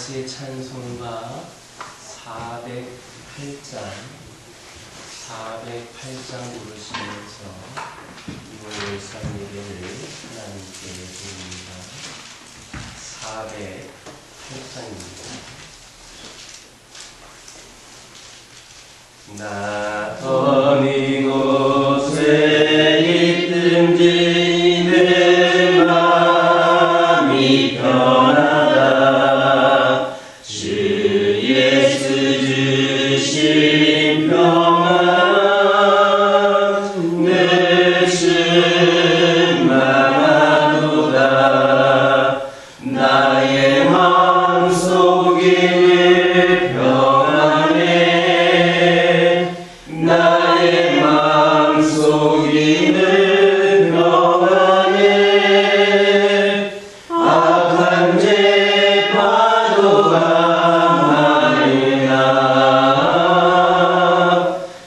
다시 찬송가 408장 부르시면서 이번 일상 예배를 하나님께 드립니다. 408장입니다. 나 어느 곳에 있든지 내 마음이 편하다. 주 예수 주신 평안 내 충만하도다. 나의 마음속이 평안해. 나의 마음속이 평안해. 악한 죄 파도가 많으나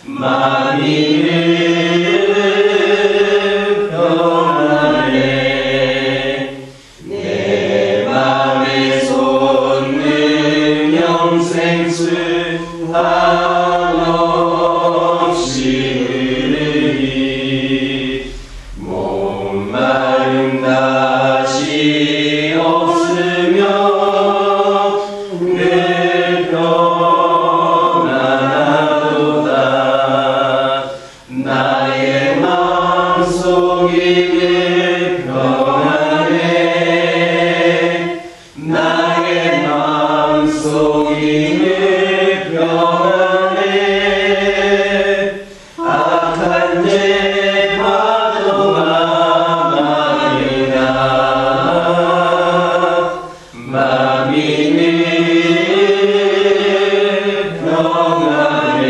마음이 평안해. 내 맘에 솟는 영생수 한없이 흐르니 목마름 다시 없으며 늘 평안하도다. 나의 마음속이 평안해. 나의 마음속이 평안해. 악한 죄 파도가 많으나 마음이 평안해.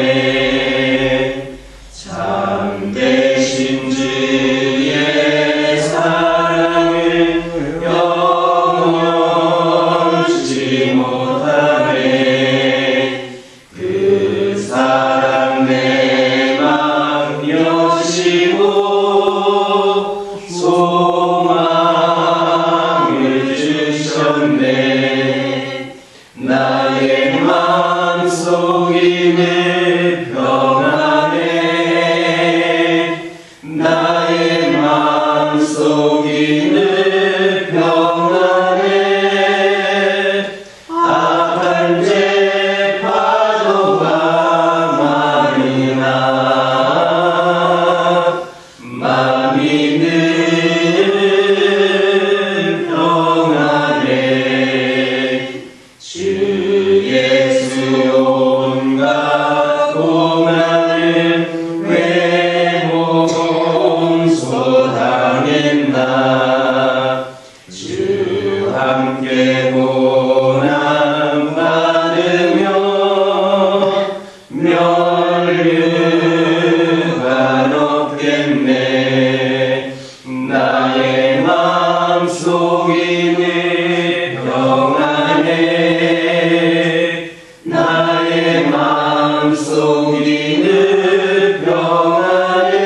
참되신 주의 사랑을 영원치 못하네. 그 사랑 내 맘 여시고 소망을 주셨네. 나의 마음속이 평안해. 나의 마음속이 평안해. 악한 죄 파도가 많으나 마음이 늘 평안해. 주 예수 온갖 고난을 왜 용서당했나. 주 함께 고난 받으며 멸류관 없겠네. 나의 마음속이 평안해. 나의 마음속이 평안해.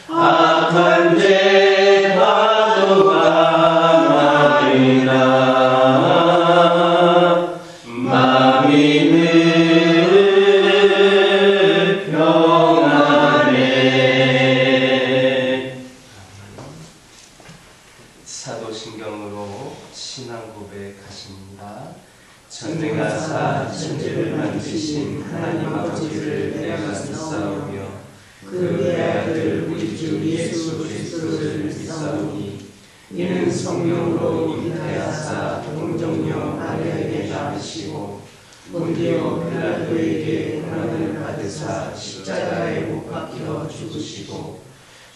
악한 죄 파도가 많으나 마음이 평안해. 사도신경으로 신앙 고백하십니다. 전능하사 천지를 만드신 하나님 아버지를 내가 믿사오며 그 내 아들 우리 주 예수 그리스도를 믿사오니 이는 성령으로 잉태하사 동정녀 마리아에게 낳으시고 본디오 빌라도에게 고난을 받으사 십자가에 못 박혀 죽으시고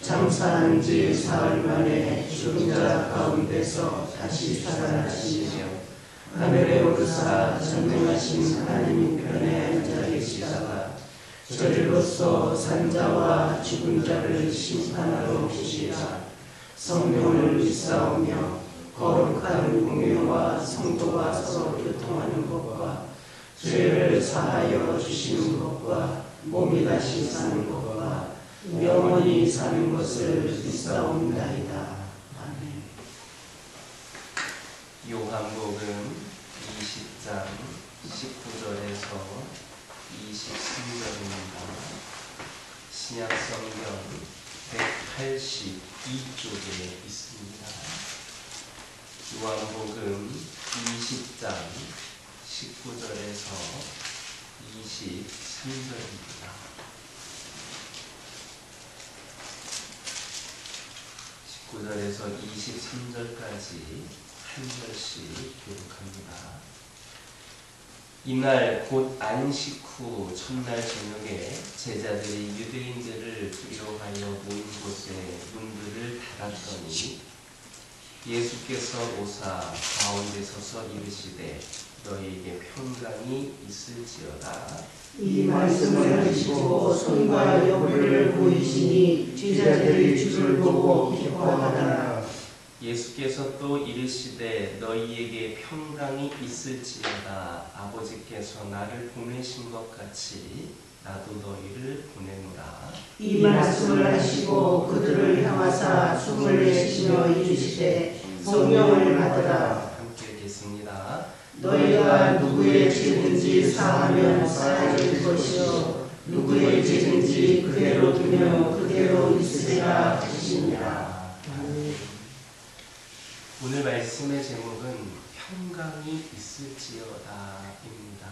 장사한 지 사흘 만에 죽은 자 가운데서 다시 살아나시며 하늘에 오르사 전능하신 하나님 편에 앉아 계시다가 저리로서 산자와 죽은 자를 심판하러 오시리라. 성령을 믿사오며 거룩한 공예와 성도가 서로 교통하는 것과 죄를 사하여 주시는 것과 몸이 다시 사는 것과 영원히 사는 것을 믿사옵나이다. 아멘. 요한복음 20장 19절에서 23절입니다. 신약성경 182쪽에 있습니다. 요한복음 20장 19절에서 23절입니다. 19절에서 23절까지 한 절씩 교독합니다. 이날 곧 안식 후 첫날 저녁에 제자들이 유대인들을 두려워하여 모인 곳에 문들을 닫았더니 예수께서 오사 가운데 서서 이르시되 너희에게 평강이 있을지어다. 이 말씀을 하시고 손과 여부를 보이시니 제자들이 주를 보고 기뻐하더라. 예수께서 또 이르시되 너희에게 평강이 있을지어다. 아버지께서 나를 보내신 것 같이 나도 너희를 보내노라. 이 말씀을 하시고 그들을 향하사 숨을 내쉬며 이르시되 성령을 받으라. 함께 읽겠습니다. 너희가 누구의 죄든지 사하면 사해질 것이요 누구의 죄든지 그대로 두면 그대로 있으리라 하시니라. 오늘 말씀의 제목은 평강이 있을지어다입니다.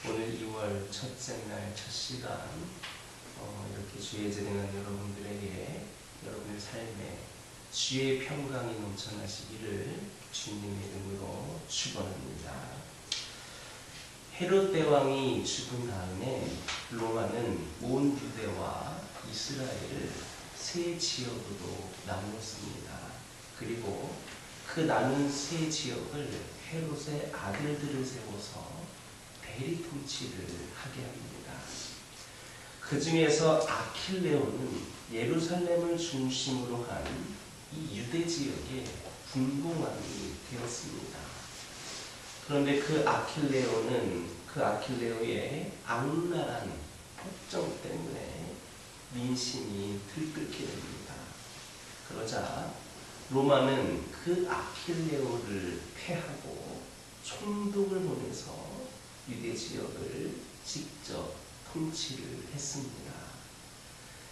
오늘 2월 첫째 날 첫 시간 이렇게 주의 제등한 여러분들에게 여러분의 삶에 주의 평강이 넘쳐나시기를 주님의 이름으로 축원합니다. 헤롯 대왕이 죽은 다음에 로마는 온 유대와 이스라엘을 세 지역으로 나누었습니다. 그리고 그 나눈 세 지역을 헤롯의 아들들을 세워서 대리 통치를 하게 합니다. 그 중에서 아킬레오는 예루살렘을 중심으로 한 이 유대 지역의 분봉왕이 되었습니다. 그런데 그 아킬레오의 악랄한 폭정 때문에 민심이 들끓게 됩니다. 그러자 로마는 그 아킬레오를 패하고 총독을 보내서 유대 지역을 직접 통치를 했습니다.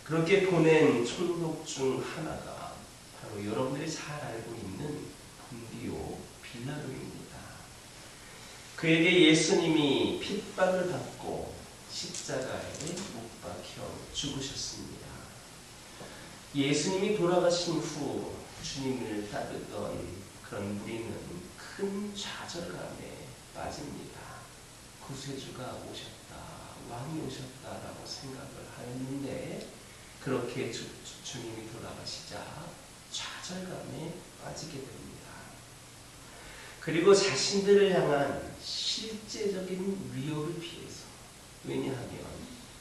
그렇게 보낸 총독 중 하나가 바로 여러분들이 잘 알고 있는 본디오 빌라도입니다. 그에게 예수님이 핍박을 받고 십자가에 못 박혀 죽으셨습니다. 예수님이 돌아가신 후 주님을 따르던 그런 무리는 큰 좌절감에 빠집니다. 구세주가 오셨다, 왕이 오셨다라고 생각을 하였는데 그렇게 주님이 돌아가시자 좌절감에 빠지게 됩니다. 그리고 자신들을 향한 실제적인 위협을 피해서, 왜냐하면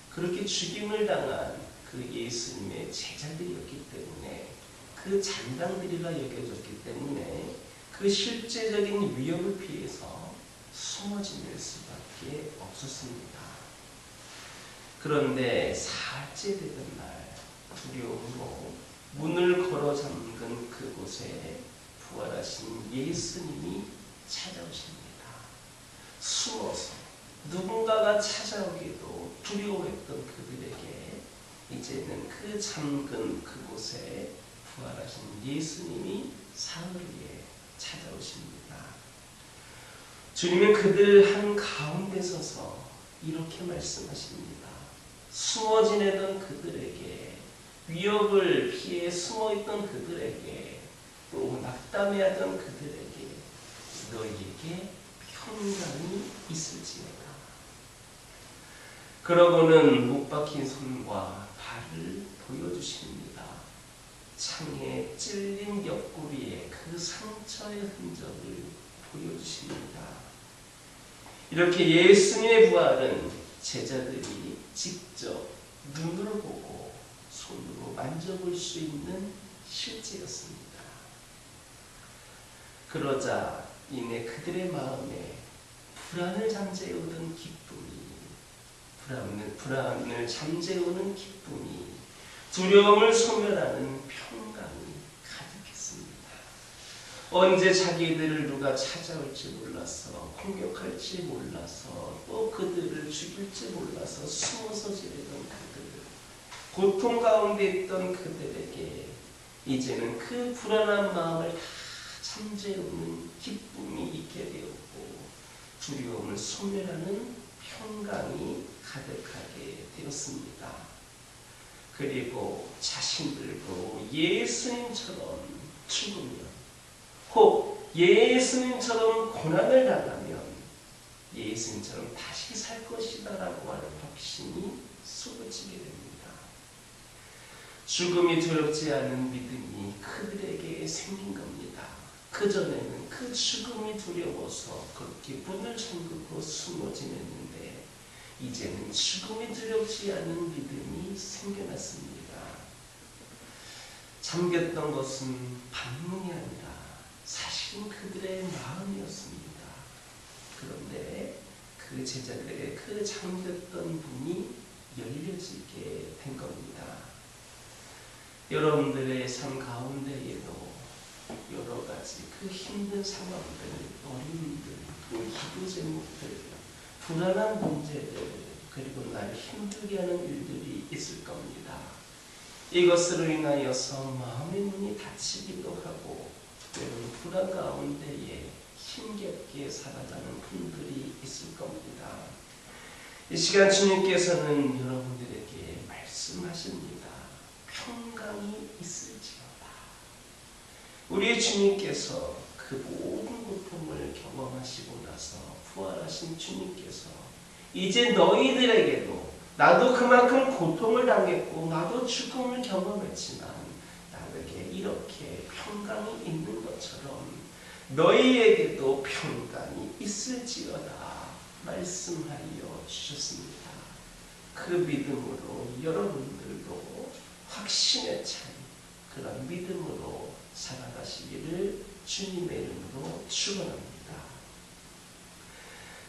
그렇게 죽임을 당한 그 예수님의 제자들이었기 때문에, 그 잔당들이라 여겨졌기 때문에 그 실제적인 위협을 피해서 숨어 지낼 수밖에 없었습니다. 그런데 사흘째 되던 날 두려움으로 문을 걸어 잠근 그곳에 부활하신 예수님이 찾아오십니다. 숨어서 누군가가 찾아오기도 두려워했던 그들에게 이제는 그 잠근 그곳에 부활하신 예수님이 사흘 후에 찾아오십니다. 주님은 그들 한가운데 서서 이렇게 말씀하십니다. 숨어 지내던 그들에게, 위협을 피해 숨어있던 그들에게, 또 낙담해하던 그들에게 너희에게 평강이 있을지어다. 그러고는 못 박힌 손과 발을 보여주십니다. 창에 찔린 옆구리에 그 상처의 흔적을 보여주십니다. 이렇게 예수님의 부활은 제자들이 직접 눈으로 보고 손으로 만져볼 수 있는 실제였습니다. 그러자 이내 그들의 마음에 불안을 잠재우던 기쁨이, 두려움을 소멸하는 평강이 가득했습니다. 언제 자기들을 누가 찾아올지 몰라서, 공격할지 몰라서, 또 그들을 죽일지 몰라서 숨어서 지내던 그들, 고통 가운데 있던 그들에게 이제는 그 불안한 마음을 다 잠재우는 기쁨이 있게 되었고, 두려움을 소멸하는 평강이 가득하게 되었습니다. 그리고 자신들도 예수님처럼 죽으면, 혹 예수님처럼 고난을 당하면 예수님처럼 다시 살 것이다라고 하는 확신이 쏟아지게 됩니다. 죽음이 두렵지 않은 믿음이 그들에게 생긴 겁니다. 그전에는 그 죽음이 두려워서 그렇게 문을 잠그고 숨어 지냈는데 이제는 죽음이 두렵지 않은 믿음이 생겨났습니다. 잠겼던 것은 반문이 아니라 사실은 그들의 마음이었습니다. 그런데 그 제자들의 그 잠겼던 문이 열려지게 된 겁니다. 여러분들의 삶 가운데에도 여러 가지 그 힘든 상황들, 어려움들, 또 기도 제목들, 불안한 문제들, 그리고 나를 힘들게 하는 일들이 있을 겁니다. 이것으로 인하여서 마음의 문이 닫히기도 하고 때로는 불안 가운데에 힘겹게 살아가는 분들이 있을 겁니다. 이 시간 주님께서는 여러분들에게 말씀하십니다. 평강이 있을지어다. 우리 주님께서 그 모든 고통을 경험하시고 나서 부활하신 주님께서 이제 너희들에게도 나도 그만큼 고통을 당했고 나도 죽음을 경험했지만 나에게 이렇게 평강이 있는 것처럼 너희에게도 평강이 있을지어다 말씀하여 주셨습니다. 그 믿음으로 여러분들도 확신에 찬 그런 믿음으로 살아가시기를 주님의 이름으로 축원합니다.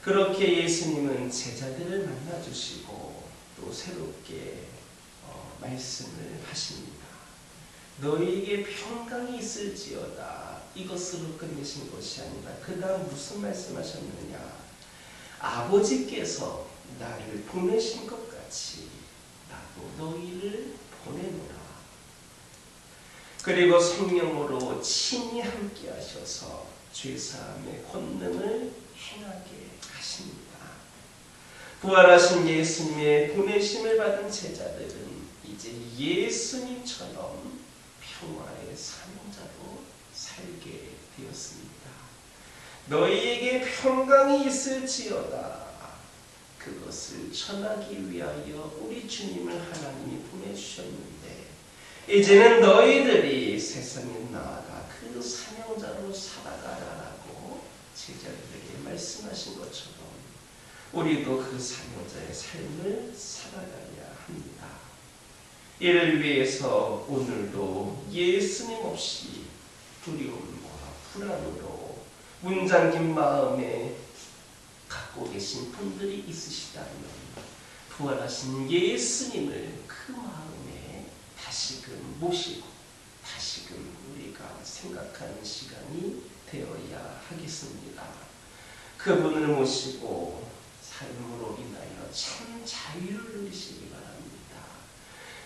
그렇게 예수님은 제자들을 만나주시고 또 새롭게 말씀을 하십니다. 너희에게 평강이 있을지어다. 이것으로 끝내신 것이 아니라 그 다음 무슨 말씀하셨느냐. 아버지께서 나를 보내신 것 같이 나도 너희를 보내노라. 그리고 성령으로 친히 함께 하셔서 죄사함의 권능을 행하게 하십니다. 부활하신 예수님의 보내심을 받은 제자들은 이제 예수님처럼 평화의 사명자로 살게 되었습니다. 너희에게 평강이 있을지어다. 그것을 전하기 위하여 우리 주님을 하나님이 보내주셨는데 이제는 너희들이 세상에 나아가 그 사명자로 살아가라라고 제자들에게 말씀하신 것처럼 우리도 그 사명자의 삶을 살아가야 합니다. 이를 위해서 오늘도 예수님 없이 두려움과 불안으로 문 잠긴 마음에 갖고 계신 분들이 있으시다면 부활하신 예수님을 그 마음에 다시금 모시고 다시금 우리가 생각하는 시간이 되어야 하겠습니다. 그분을 모시고 삶으로 인하여 참 자유를 누리시기 바랍니다.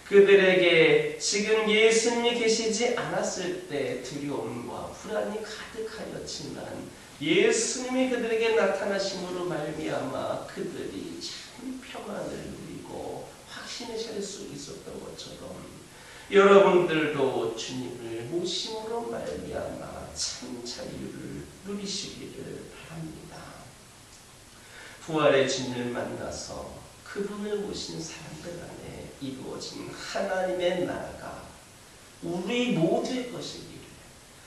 그들에게 지금 예수님이 계시지 않았을 때 두려움과 불안이 가득하였지만 예수님이 그들에게 나타나심으로 말미암아 그들이 참 평안을 누리고 확신에 찰 수 있었던 것처럼 여러분들도 주님을 모심으로 말미암아 참 자유를 누리시기를 바랍니다. 부활의 주님을 만나서 그분을 모신 사람들 안에 이루어진 하나님의 나라가 우리 모두의 것이기를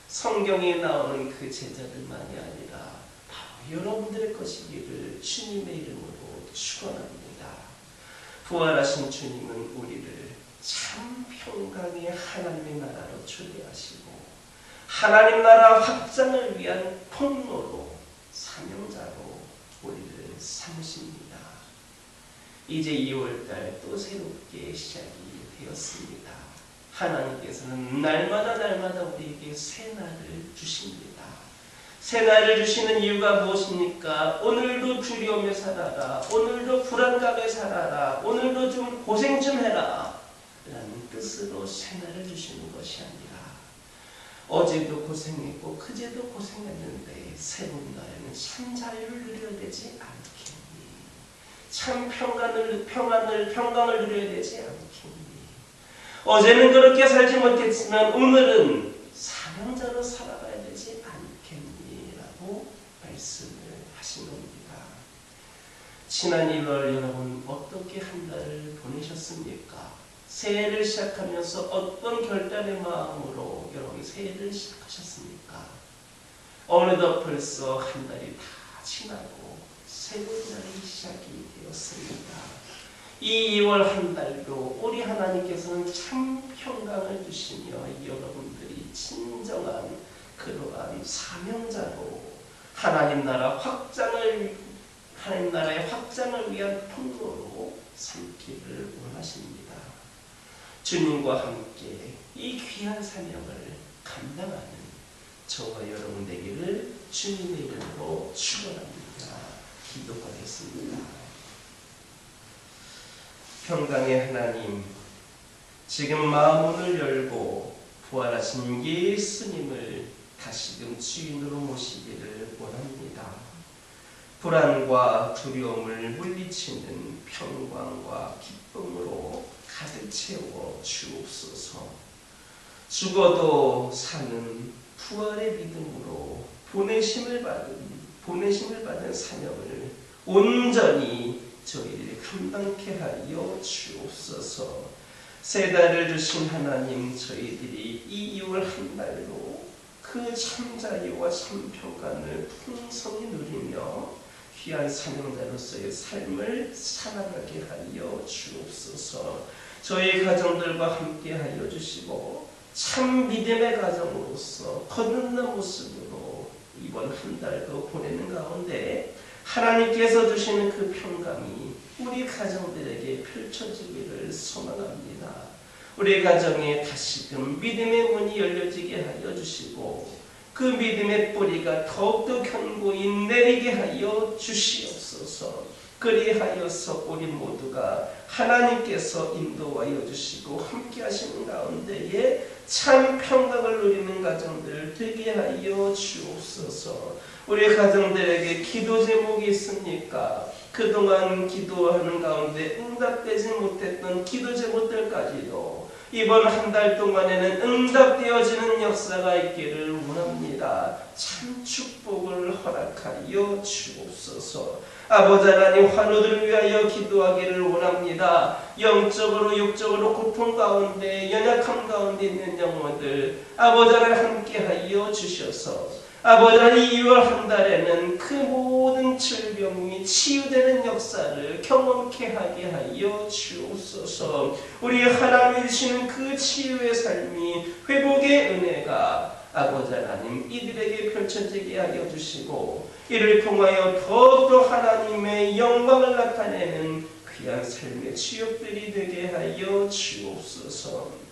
성경에 나오는 그 제자들만이 아니라 바로 여러분들의 것이기를 주님의 이름으로 축원합니다. 부활하신 주님은 우리를 참 평강의 하나님의 나라로 초대하시고 하나님 나라 확장을 위한 통로로 사명자로 우리를 삼으십니다. 이제 2월달 또 새롭게 시작이 되었습니다. 하나님께서는 날마다 우리에게 새 날을 주십니다. 새날을 주시는 이유가 무엇입니까? 오늘도 두려움에 살아라. 오늘도 불안감에 살아라. 오늘도 좀 고생 좀 해라. 라는 뜻으로 새날을 주시는 것이 아니라 어제도 고생했고 그제도 고생했는데 새로운 날에는 참 자유를 누려야 되지 않겠니? 참 평강을 누려야 되지 않겠니? 어제는 그렇게 살지 못했지만 오늘은 사명자로 살아가야 되지 않겠니? 라고 말씀을 하신 겁니다. 지난 1월 여러분 어떻게 한 달을 보내셨습니까? 새해를 시작하면서 어떤 결단의 마음으로 여러분 새해를 시작하셨습니까? 어느덧 벌써 한 달이 다 지나고 새로운 날이 시작이 되었습니다. 이 2월 한 달도 우리 하나님께서는 참 평강을 주시며 여러분들이 진정한 그러한 사명자로 하나님 나라의 확장을 위한 통로로 삼기를 원하십니다. 주님과 함께 이 귀한 사명을 감당하는 저와 여러분 되기를 주님의 이름으로 축원합니다. 기도하겠습니다. 평강의 하나님, 지금 마음문을 열고 부활하신 예수님을 다시금 주인으로 모시기를 원합니다. 불안과 두려움을 물리치는 평강과 기쁨으로 가득 채워 주옵소서. 죽어도 사는 부활의 믿음으로 보내심을 받은 사명을 온전히 저희를 감당케 하여 주옵소서. 새 달을 주신 하나님, 저희들이 이 2월 한 달로 그 참자유와 참평강을 풍성히 누리며 귀한 사명자로서의 삶을 살아가게 하여 주옵소서. 저희 가정들과 함께 하여 주시고 참 믿음의 가정으로서 거듭난 모습으로 이번 한 달도 보내는 가운데 하나님께서 주시는 그 평강이 우리 가정들에게 펼쳐지기를 소망합니다. 우리 가정에 다시금 믿음의 문이 열려지게 하여 주시고 그 믿음의 뿌리가 더욱더 견고히 내리게 하여 주시옵소서. 그리하여서 우리 모두가 하나님께서 인도하여 주시고 함께 하시는 가운데에 참 평강을 누리는 가정들 되게 하여 주옵소서. 우리 가정들에게 기도 제목이 있습니까? 그동안 기도하는 가운데 응답되지 못했던 기도 제목들까지도 이번 한 달 동안에는 응답되어지는 역사가 있기를 원합니다. 참 축복을 허락하여 주옵소서. 아버지 하나님, 환우들을 위하여 기도하기를 원합니다. 영적으로 육적으로 고통 가운데 연약함 가운데 있는 영혼들 아버지 하나님 함께하여 주셔서 아버지 하나님 2월 한 달에는 그 모든 질병이 치유되는 역사를 경험케 하게 하여 주옵소서. 우리 하나님이 주시는 그 치유의 삶이 회복의 은혜가 아버지 하나님 이들에게 펼쳐지게 하여 주시고 이를 통하여 더욱더 하나님의 영광을 나타내는 귀한 삶의 취업들이 되게 하여 주옵소서.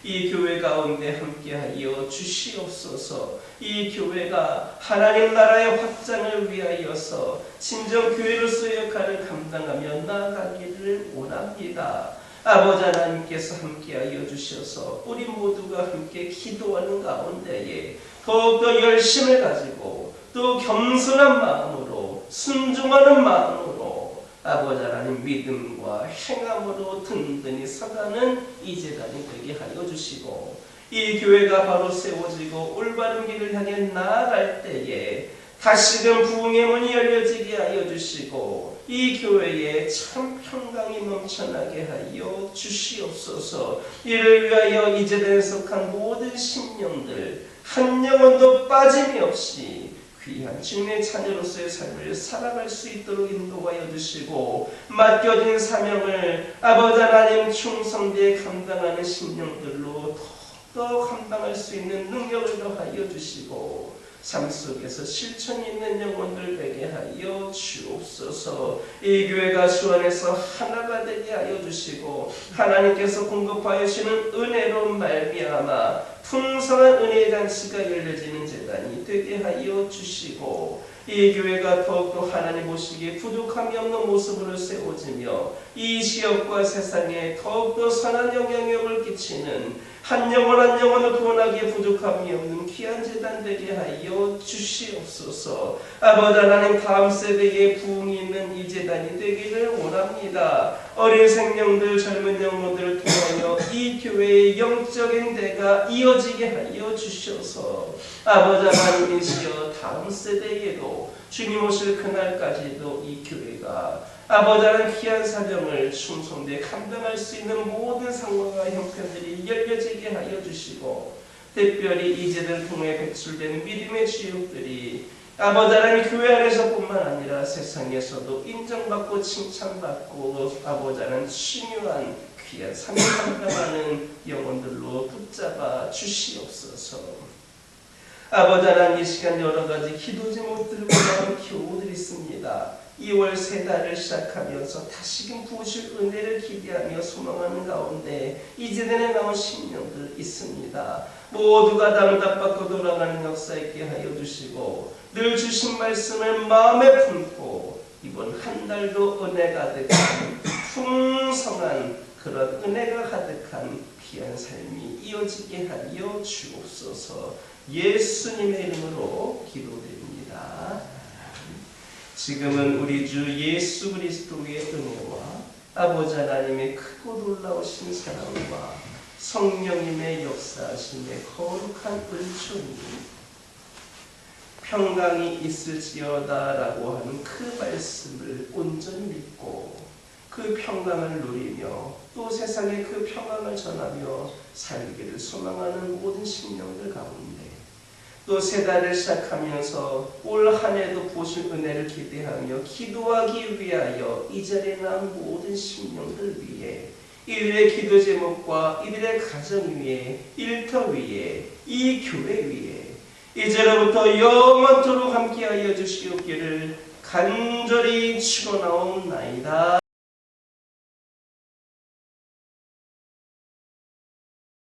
이 교회 가운데 함께하여 주시옵소서. 이 교회가 하나님 나라의 확장을 위하여서 진정 교회로서의 역할을 감당하며 나아가기를 원합니다. 아버지 하나님께서 함께하여 주셔서 우리 모두가 함께 기도하는 가운데에 더욱더 열심을 가지고 또 겸손한 마음으로 순종하는 마음으로 아버지 하나님 믿음과 행함으로 든든히 서가는 이 재단이 되게 하여 주시고 이 교회가 바로 세워지고 올바른 길을 향해 나아갈 때에 다시금 부흥의 문이 열려지게 하여 주시고 이 교회에 참 평강이 넘쳐나게 하여 주시옵소서. 이를 위하여 이 재단에 속한 모든 심령들 한 영혼도 빠짐이 없이 귀한 주님의 자녀로서의 삶을 살아갈 수 있도록 인도하여 주시고 맡겨진 사명을 아버지 하나님 충성되게 감당하는 심령들로 더욱더 감당할 수 있는 능력을 더하여 주시고 삶 속에서 실천이 있는 영혼들 되게 하여 주옵소서. 이 교회가 주 안에서 하나가 되게 하여 주시고 하나님께서 공급하여 주시는 은혜로 말미암아 풍성한 은혜의 잔치가 열려지는 제단이 되게 하여 주시고 이 교회가 더욱더 하나님 보시기에 부족함이 없는 모습으로 세워지며 이 지역과 세상에 더욱더 선한 영향력을 끼치는 한 영혼 한 영혼을 구원하기에 부족함이 없는 귀한 제단 되게 하여 주시옵소서. 아버지 하나님, 다음 세대에 부흥이 있는 이 제단이 되기를 원합니다. 어린 생명들, 젊은 영혼들을 통하여 이 교회의 영적인 대가 이어지게 하여 주셔서 아버지 하나님이시여 다음 세대에도 주님 오실 그날까지도 이 교회가 아버지 하나님 귀한 사명을 충성되게 감당할 수 있는 모든 상황과 형편들이 열려지게 하여 주시고 특별히 이제들 통해 배출되는 믿음의 주역들이 아버지 하나님 교회 안에서뿐만 아니라 세상에서도 인정받고 칭찬받고 아버지 하나님 중요한 귀한 사명 감당하는 영혼들로 붙잡아 주시옵소서. 아버지 하나님, 이 시간 여러 가지 기도 제목들과 교우들이 있습니다. 2월 새 달을 시작하면서 다시금 부으실 은혜를 기대하며 소망하는 가운데 이제전에 나온 심령들 있습니다. 모두가 응답받고 돌아가는 역사 있게 하여 주시고 늘 주신 말씀을 마음에 품고 이번 한 달도 은혜 가득한 풍성한 그런 은혜가 가득한 귀한 삶이 이어지게 하여 주옵소서. 예수님의 이름으로 기도드립니다. 지금은 우리 주 예수 그리스도의 은혜와 아버지 하나님의 크고 놀라우신 사랑과 성령님의 역사하심의 거룩한 은총이 평강이 있을지어다라고 하는 그 말씀을 온전히 믿고 그 평강을 누리며 또 세상에 그 평강을 전하며 살기를 소망하는 모든 심령들 가운데 또 새 달을 시작하면서 올 한 해도 보실 은혜를 기대하며 기도하기 위하여 이 자리에 나온 모든 심령들 위해 이들의 기도 제목과 이들의 가정 위에 일터 위에 이 교회 위에 이제로부터 영원토록 함께하여 주시옵기를 간절히 축원하옵나이다.